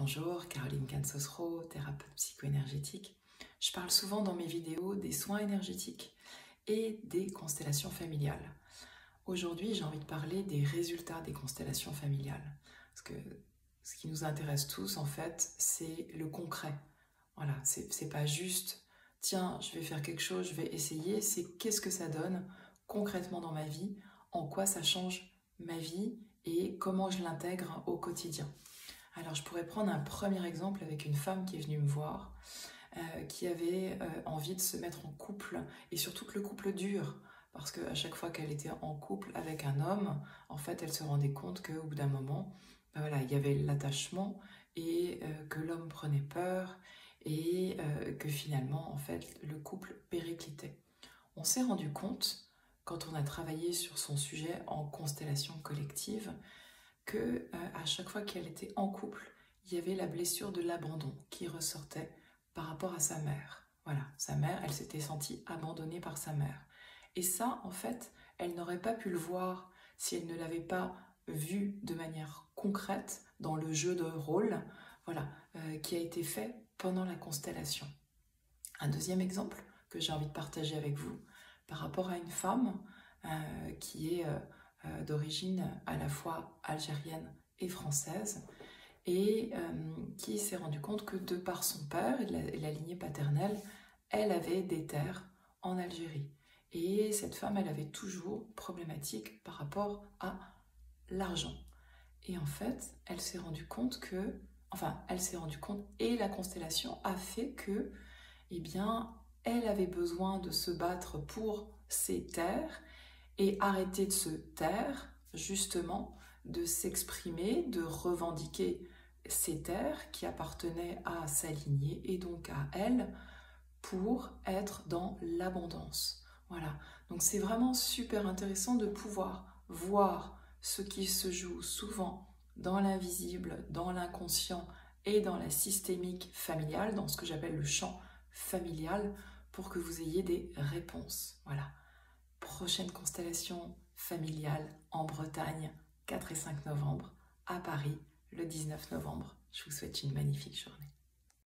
Bonjour, Caroline Cansosro, thérapeute psycho-énergétique. Je parle souvent dans mes vidéos des soins énergétiques et des constellations familiales. Aujourd'hui, j'ai envie de parler des résultats des constellations familiales. Parce que ce qui nous intéresse tous, en fait, c'est le concret. Voilà, c'est pas juste, tiens, je vais faire quelque chose, je vais essayer, c'est qu'est-ce que ça donne concrètement dans ma vie, en quoi ça change ma vie et comment je l'intègre au quotidien. Alors, je pourrais prendre un premier exemple avec une femme qui est venue me voir, qui avait envie de se mettre en couple, et surtout que le couple dure, parce qu'à chaque fois qu'elle était en couple avec un homme, en fait, elle se rendait compte qu'au bout d'un moment, ben voilà, il y avait l'attachement, et que l'homme prenait peur, et que finalement, en fait, le couple périclitait. On s'est rendu compte, quand on a travaillé sur son sujet en constellation collective, que à chaque fois qu'elle était en couple, il y avait la blessure de l'abandon qui ressortait par rapport à sa mère. Voilà, sa mère, elle s'était sentie abandonnée par sa mère. Et ça, en fait, elle n'aurait pas pu le voir si elle ne l'avait pas vu de manière concrète dans le jeu de rôle, voilà, qui a été fait pendant la constellation. Un deuxième exemple que j'ai envie de partager avec vous, par rapport à une femme qui est d'origine à la fois algérienne et française, et qui s'est rendu compte que de par son père et la lignée paternelle, elle avait des terres en Algérie. Et cette femme, elle avait toujours problématique par rapport à l'argent. Et en fait, elle s'est rendue compte que, elle s'est rendue compte, et la constellation a fait que, eh bien, elle avait besoin de se battre pour ses terres et arrêter de se taire, justement, de s'exprimer, de revendiquer ces terres qui appartenaient à sa lignée et donc à elle pour être dans l'abondance. Voilà, donc c'est vraiment super intéressant de pouvoir voir ce qui se joue souvent dans l'invisible, dans l'inconscient et dans la systémique familiale, dans ce que j'appelle le champ familial, pour que vous ayez des réponses. Voilà. Prochaine constellation familiale en Bretagne, 4 et 5 novembre, à Paris, le 19 novembre. Je vous souhaite une magnifique journée.